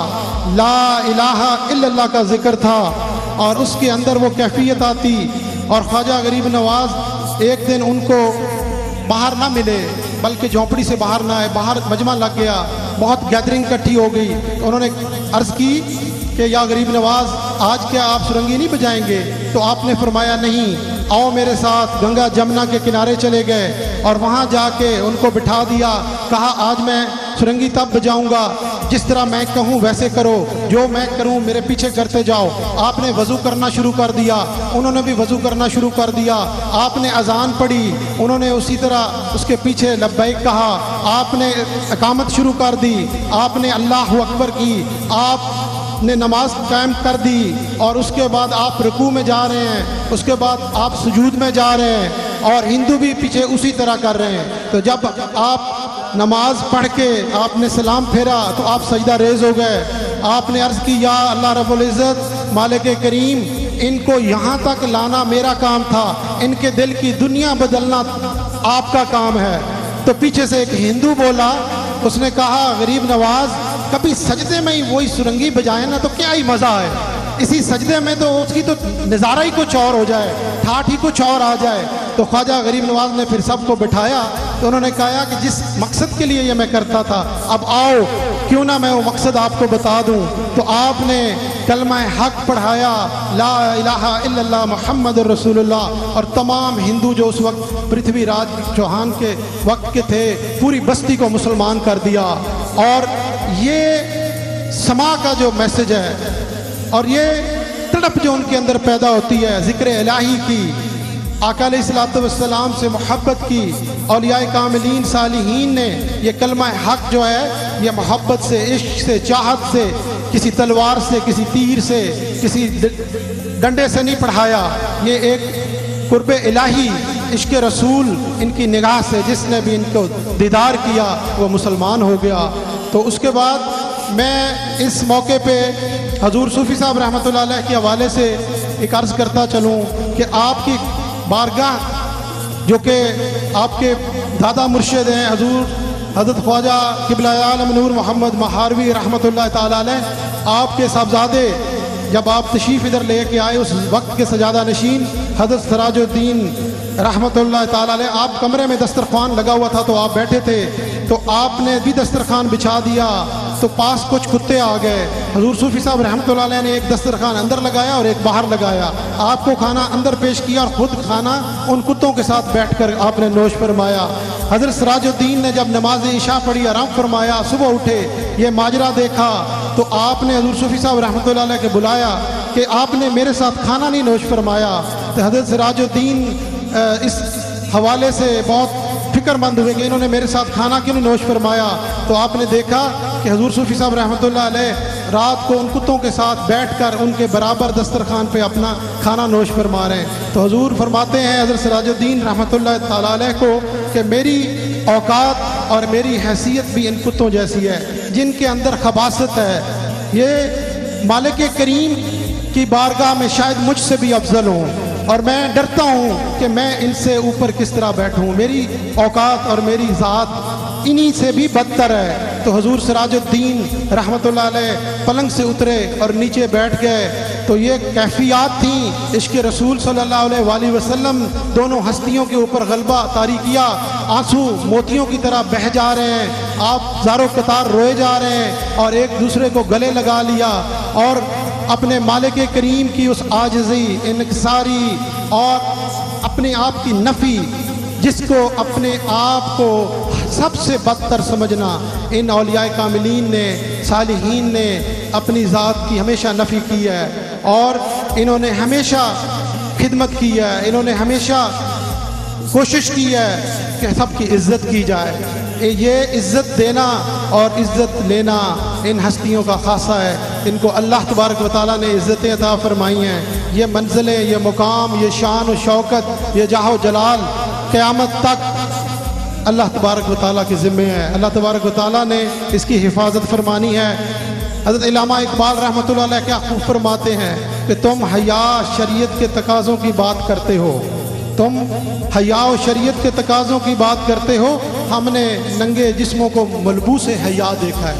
لا الہ الا اللہ کا ذکر تھا، اور اس کے اندر وہ کیفیت آتی۔ اور خواجہ غریب نواز ایک دن ان کو باہر نہ ملے، بلکہ جھونپڑی سے باہر نہ آئے، باہر مجمع لگ گیا، بہت گیدرنگ اکٹھی ہو گئی۔ انہوں نے عرض کی کہ یا غریب نواز آج کیا آپ سرنگی نہیں بجائیں گے؟ تو آپ نے فرمایا نہیں، آؤ میرے ساتھ۔ گنگا جمنا کے کنارے چلے گئے اور وہاں جا کے ان کو بٹھا دیا، کہا آج میں سرنگی تب بجاؤں گا جس طرح میں کہوں ویسے کرو، جو میں کروں میرے پیچھے کرتے جاؤ۔ آپ نے وضو کرنا شروع کر دیا، انہوں نے بھی وضو کرنا شروع کر دیا۔ آپ نے اذان پڑھی، انہوں نے اسی طرح اس کے پیچھے لبیک کہا۔ آپ نے اقامت شروع کر دی، آپ نے اللہ اکبر کی، آپ نے نماز قائم کر دی، اور اس کے بعد آپ رکوع میں جا رہے ہیں، اس کے بعد آپ سجود میں جا رہے ہیں، اور ہندو بھی پیچھے اسی طرح کر رہے ہیں۔ تو جب آپ نماز پڑھ کے آپ نے سلام پھیرا تو آپ سجدہ ریز ہو گئے۔ آپ نے عرض کی یا اللہ رب العزت مالک کریم، ان کو یہاں تک لانا میرا کام تھا، ان کے دل کی دنیا بدلنا آپ کا کام ہے۔ تو پیچھے سے ایک ہندو بولا، اس نے کہا غریب نواز کبھی سجدے میں ہی وہی سرنگی بجائے نا تو کیا ہی مزہ ہے، اسی سجدے میں تو اس کی تو نظارہ ہی کچھ اور ہو جائے، ٹھاٹھ ہی کچھ اور آ جائے۔ تو خواجہ غریب نواز نے پھر سب کو بٹھایا تو انہوں نے کہا کہ جس مقصد کے لیے یہ میں کرتا تھا اب آؤ کیوں نہ میں وہ مقصد آپ کو بتا دوں۔ تو آپ نے کلمہ حق پڑھایا، لا الہ الا اللہ محمد رسول اللہ، اور تمام ہندو جو اس وقت پرتھوی راج چوہان کے وقت کے تھے پوری بستی کو مسلمان کر دیا۔ اور یہ سما کا جو میسج ہے اور یہ تڑپ جو ان کے اندر پیدا ہوتی ہے ذکر الہی کی، آقا علیہ الصلوۃ والسلام سے محبت کی، اولیاء کاملین صالحین نے یہ کلمہ حق جو ہے یہ محبت سے، عشق سے، چاہت سے، کسی تلوار سے، کسی تیر سے، کسی ڈنڈے سے نہیں پڑھایا۔ یہ ایک قرب الہی عشق رسول ان کی نگاہ سے، جس نے بھی ان کو دیدار کیا وہ مسلمان ہو گیا۔ تو اس کے بعد میں اس موقع پہ حضور صوفی صاحب رحمۃ اللہ علیہ کے حوالے سے ایک عرض کرتا چلوں کہ آپ کی بارگاہ جو کہ آپ کے دادا مرشد ہیں حضور حضرت خواجہ قبلہ عالم نور محمد مہاروی رحمۃ اللہ تعالیٰ علیہ، آپ کے صاحبزادے جب آپ تشریف ادھر لے کے آئے اس وقت کے سجادہ نشین حضرت سراج الدین رحمۃ اللہ تعالیٰ علیہ، آپ کمرے میں دسترخوان لگا ہوا تھا تو آپ بیٹھے تھے، تو آپ نے بھی دسترخوان بچھا دیا تو پاس کچھ کتے آ گئے۔ حضور صوفی صاحب رحمۃ اللہ علیہ نے ایک دسترخوان اندر لگایا اور ایک باہر لگایا، آپ کو کھانا اندر پیش کیا اور خود کھانا ان کتوں کے ساتھ بیٹھ کر آپ نے نوش فرمایا۔ حضرت سراج الدین نے جب نماز عشاء پڑھی، آرام فرمایا، صبح اٹھے، یہ ماجرا دیکھا تو آپ نے حضور صوفی صاحب رحمۃ اللہ علیہ کے بلایا کہ آپ نے میرے ساتھ کھانا نہیں نوش فرمایا. تو حضرت سراج الدین اس حوالے سے بہت فکر مند ہوئے کہ انہوں نے میرے ساتھ کھانا کیوں نہیں نوش فرمایا. تو آپ نے دیکھا کہ حضور صوفی صاحب رحمۃ اللہ علیہ رات کو ان کتوں کے ساتھ بیٹھ کر ان کے برابر دسترخوان پہ اپنا کھانا نوش فرما رہے ہیں. تو حضور فرماتے ہیں حضرت سراج الدین رحمۃ اللہ تعالیٰ علیہ کو کہ میری اوقات اور میری حیثیت بھی ان کتوں جیسی ہے جن کے اندر خباثت ہے. یہ مالک کریم کی بارگاہ میں شاید مجھ سے بھی افضل ہوں اور میں ڈرتا ہوں کہ میں ان سے اوپر کس طرح بیٹھوں. میری اوقات اور میری ذات انہی سے بھی بدتر ہے. تو حضور سراج الدین رحمۃ اللہ علیہ پلنگ سے اترے اور نیچے بیٹھ گئے. تو یہ کیفیات تھیں عشق رسول صلی اللہ علیہ وآلہ وسلم. دونوں ہستیوں کے اوپر غلبہ طاری کیا. آنسو موتیوں کی طرح بہہ جا رہے ہیں. آپ زارو قطار روئے جا رہے ہیں اور ایک دوسرے کو گلے لگا لیا اور اپنے مالک کریم کی اس عاجزی، انکساری اور اپنے آپ کی نفی، جس کو اپنے آپ کو سب سے بدتر سمجھنا، ان اولیاء کاملین نے، صالحین نے اپنی ذات کی ہمیشہ نفی کی ہے اور انہوں نے ہمیشہ خدمت کی ہے. انہوں نے ہمیشہ کوشش کی ہے کہ سب کی عزت کی جائے. یہ عزت دینا اور عزت لینا ان ہستیوں کا خاصہ ہے. ان کو اللہ تبارک و تعالیٰ نے عزتیں عطا فرمائی ہیں. یہ منزلیں، یہ مقام، یہ شان و شوکت، یہ جاہ و جلال قیامت تک اللہ تبارک و تعالیٰ کے ذمے ہے. اللہ تبارک و تعالیٰ نے اس کی حفاظت فرمانی ہے. حضرت علامہ اقبال رحمۃ اللہ علیہ کیا خوب فرماتے ہیں کہ تم حیا شریعت کے تقاضوں کی بات کرتے ہو. تم حیا و شریعت کے تقاضوں کی بات کرتے ہو. ہم نے ننگے جسموں کو ملبوس حیا دیکھا ہے.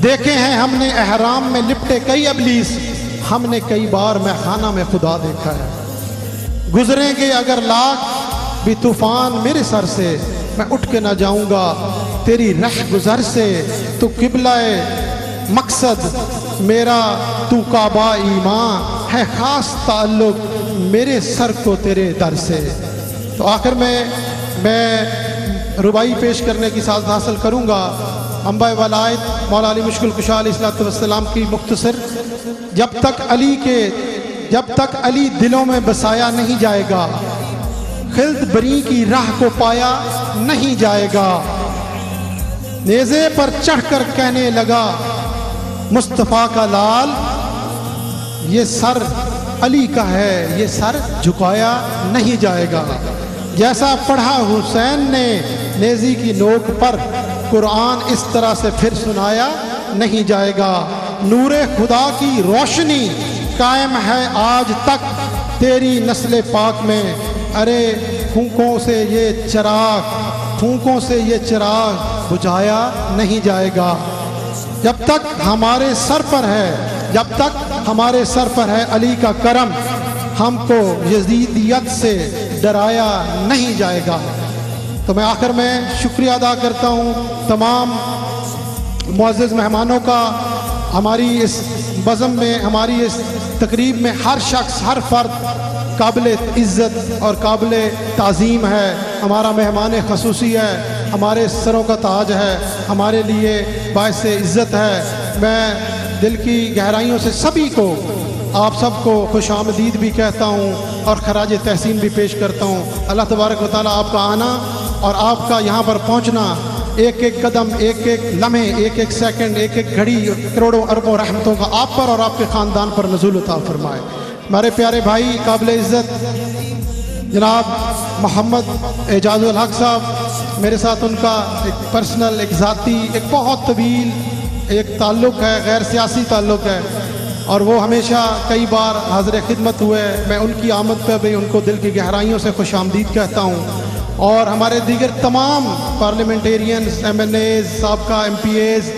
دیکھے ہیں ہم نے احرام میں لپٹے کئی ابلیس. ہم نے کئی بار میخانہ میں خدا دیکھا ہے. گزریں گے اگر لاکھ بھی طوفان میرے سر سے، میں اٹھ کے نہ جاؤں گا تیری رہ گزر سے. تو قبلہ مقصد میرا تو کعبہ ایمان، ہے خاص تعلق میرے سر کو تیرے در سے. تو آخر میں ربائی پیش کرنے کی سعادت حاصل کروں گا. انباء ولایت مولا علی مشکل کشا علیہ الصلوۃ والسلام کی مختصر. جب تک علی دلوں میں بسایا نہیں جائے گا، خلد بری کی راہ کو پایا نہیں جائے گا. نیزے پر چڑھ کر کہنے لگا مصطفیٰ کا لال، یہ سر علی کا ہے، یہ سر جھکایا نہیں جائے گا. جیسا پڑھا حسین نے نیزی کی نوک پر، قرآن اس طرح سے پھر سنایا نہیں جائے گا. نور خدا کی روشنی قائم ہے آج تک تیری نسل پاک میں. ارے پھونکوں سے یہ چراغ بجھایا نہیں جائے گا. جب تک ہمارے سر پر ہے علی کا کرم، ہم کو یزیدیت سے ڈرایا نہیں جائے گا. تو میں آخر میں شکریہ ادا کرتا ہوں تمام معزز مہمانوں کا. ہماری اس بزم میں، ہماری اس تقریب میں ہر شخص، ہر فرد قابل عزت اور قابل تعظیم ہے. ہمارا مہمان خصوصی ہے، ہمارے سروں کا تاج ہے، ہمارے لیے باعث عزت ہے. میں دل کی گہرائیوں سے سبھی کو، آپ سب کو خوش آمدید بھی کہتا ہوں اور خراج تحسین بھی پیش کرتا ہوں. اللہ تبارک و تعالیٰ آپ کا آنا اور آپ کا یہاں پر پہنچنا، ایک ایک قدم، ایک ایک لمحے، ایک ایک سیکنڈ، ایک ایک گھڑی کروڑوں اربوں رحمتوں کا آپ پر اور آپ کے خاندان پر نزول عطا فرمائے. ہمارے پیارے بھائی قابل عزت جناب محمد اعجاز الحق صاحب، میرے ساتھ ان کا ایک پرسنل، ایک ذاتی، ایک بہت طویل ایک تعلق ہے، غیر سیاسی تعلق ہے اور وہ ہمیشہ کئی بار حاضر خدمت ہوئے. میں ان کی آمد پہ بھی ان کو دل کی گہرائیوں سے خوش آمدید کہتا ہوں. اور ہمارے دیگر تمام پارلیمنٹیرینز، ایم این ایز، سابقہ ایم پی ایز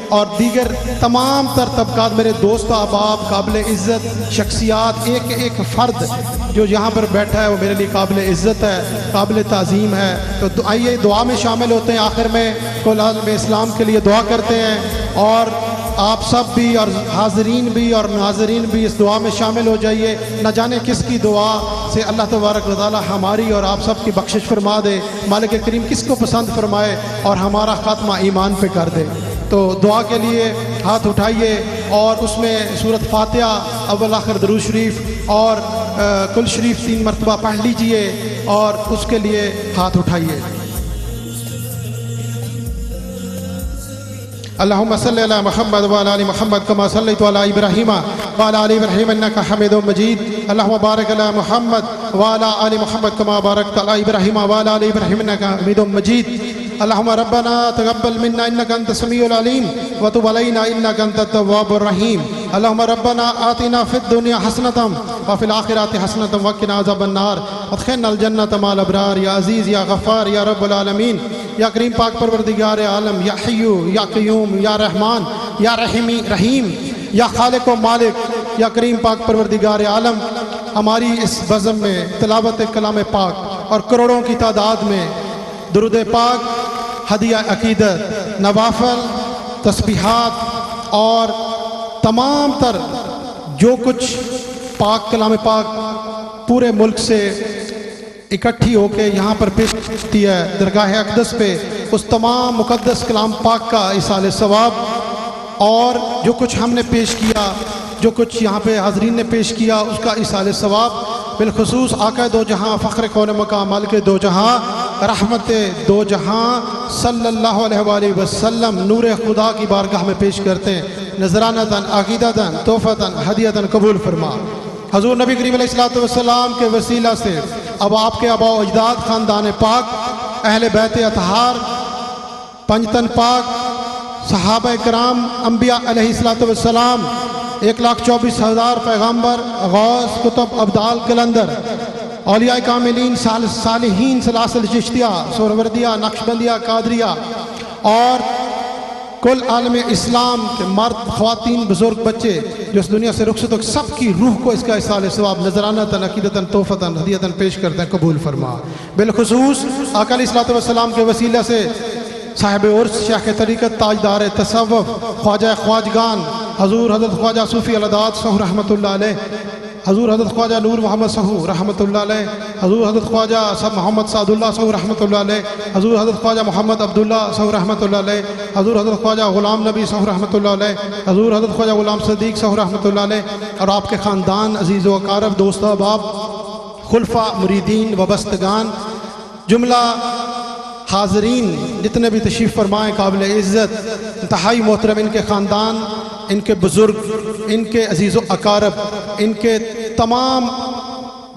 اور دیگر تمام تر طبقات، میرے دوست احباب، قابل عزت شخصیات، ایک ایک فرد جو یہاں پر بیٹھا ہے وہ میرے لیے قابل عزت ہے، قابل تعظیم ہے. تو آئیے دعا میں شامل ہوتے ہیں. آخر میں کل عالم اسلام کے لیے دعا کرتے ہیں اور آپ سب بھی اور حاضرین بھی اور ناظرین بھی اس دعا میں شامل ہو جائیے. نہ جانے کس کی دعا سے اللہ تبارک و تعالیٰ ہماری اور آپ سب کی بخشش فرما دے، مالک کریم کس کو پسند فرمائے اور ہمارا خاتمہ ایمان پہ کر دے. تو دعا کے لیے ہاتھ اٹھائیے اور اس میں سورۃ فاتحہ اول آخر درود شریف اور کل شریف 3 مرتبہ پڑھ لیجئے اور اس کے لیے ہاتھ اٹھائیے. اللہم صلی علی محمد وعلی آل محمد کما صلیت علی ابراہیم وعلی آل ابراہیم انک حمید مجید. اللہم بارک علی محمد وعلی آل محمد کما بارکت علی ابراہیم وعلی آل ابراہیم انک حمید مجید. اللہم ربنا تقبل منا انک انت السمیع العلیم وتب علینا انک انت التواب الرحیم. اللہم ربنا آتنا فی الدنیا حسنۃ وفی الآخرۃ حسنۃ وقنا عذاب النار وادخلنا الجنۃ مع الابرار. یا عزیز یا غفار یا رب العالمین، یا کریم پاک پروردگار عالم، یا حیو یا قیوم، یا رحمان یا رحیم، یا خالق و مالک، یا کریم پاک پروردگار عالم، ہماری اس بزم میں تلاوت کلام پاک اور کروڑوں کی تعداد میں درود پاک، ہدیہ عقیدت، نوافل، تسبیحات اور تمام تر جو کچھ پاک کلام پاک پورے ملک سے اکٹھی ہو کے یہاں پر پیش ہوتی ہے درگاہ اقدس پہ، اس تمام مقدس کلام پاک کا ایصال ثواب، اور جو کچھ ہم نے پیش کیا، جو کچھ یہاں پہ حاضرین نے پیش کیا، اس کا ایصال ثواب بالخصوص آقا دو جہاں، فخر کون مقام، مالک دو جہاں، رحمت دو جہاں صلی اللہ علیہ وآلہ وسلم نور خدا کی بارگاہ میں پیش کرتے ہیں. نذرانتاً، عقیدتاً، تحفتاً، ہدیتاً قبول فرما. حضور نبی کریم علیہ السلام کے وسیلہ سے اب آپ کے آباء و اجداد، خاندان پاک، اہل بیت اطہار، پنجتن پاک، صحابہ کرام، انبیاء علیہ السلام، 1,24,000 پیغمبر، غوث، کتب، ابدال، کلندر، اولیاء کاملین، صالحین، سلاسل چشتیہ، سہروردیہ، نقشبندیہ، قادریہ اور کل عالم اسلام کے مرد، خواتین، بزرگ، بچے جو اس دنیا سے رخصت ہو، سب کی روح کو اس کا ایصال ثواب نذرانتاً، عقیدتاً، تحفتاً، ہدیتاً پیش کرتے ہیں، قبول فرما. بالخصوص آقا علیہ السلام کے وسیلہ سے صاحب عرس، شیخ طریقت، تاجدار تصوف، خواجہ خواجگان، حضور حضرت خواجہ صوفی العداد صحو رحمۃ اللہ علیہ، حضور حضرت خواجہ نور محمد صحو رحمۃ اللہ علیہ، حضور حضرت خواجہ محمد سعد اللہ صحو رحمۃ اللہ علیہ، حضور حضرت خواجہ محمد عبداللہ صحو رحمۃ اللہ علیہ، حضور حضرت خواجہ غلام نبی صحو رحمۃ اللہ علیہ، حضور حضرت خواجہ غلام صدیق صحو رحمۃ اللہ علیہ، اور آپ کے خاندان، عزیز و اقارب، دوست و احباب، خلفاء، مریدین، وابستگان، جملہ حاضرین جتنے بھی تشریف فرمائیں، قابل عزت، انتہائی محترم، ان کے خاندان، ان کے بزرگ، ان کے عزیز و اقارب، ان کے تمام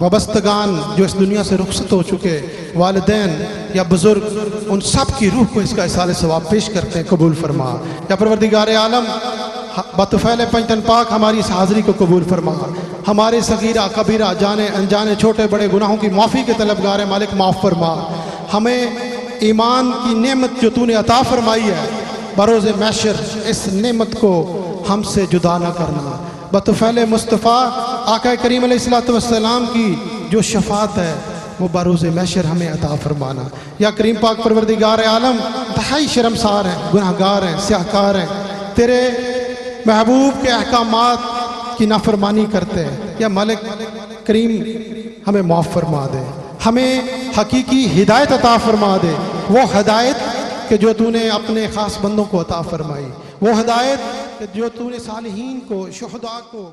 وابستگان جو اس دنیا سے رخصت ہو چکے، والدین یا بزرگ، ان سب کی روح کو اس کا ایصال ثواب پیش کرتے ہیں، قبول فرما. یا پروردگار عالم بطفیل پنجتن پاک ہماری اس حاضری کو قبول فرما. ہمارے صغیرہ کبیرہ، جانے انجانے، چھوٹے بڑے گناہوں کی معافی کے طلبگار ہیں، مالک معاف فرما. ہمیں ایمان کی نعمت جو تو نے عطا فرمائی ہے، بروز محشر اس نعمت کو ہم سے جدا نہ کرنا. بطفیل مصطفیٰ آقا کریم علیہ السلام کی جو شفاعت ہے وہ بروز محشر ہمیں عطا فرمانا. یا کریم پاک پروردگار عالم، انتہائی شرمسار ہیں، گناہگار ہیں، سیاہکار ہیں، تیرے محبوب کے احکامات کی نافرمانی کرتے ہیں. یا مالک کریم ہمیں معاف فرما دے، ہمیں حقیقی ہدایت عطا فرما دے، وہ ہدایت کہ جو تو نے اپنے خاص بندوں کو عطا فرمائی، وہ ہدایت کہ جو تو نے صالحین کو، شہداء کو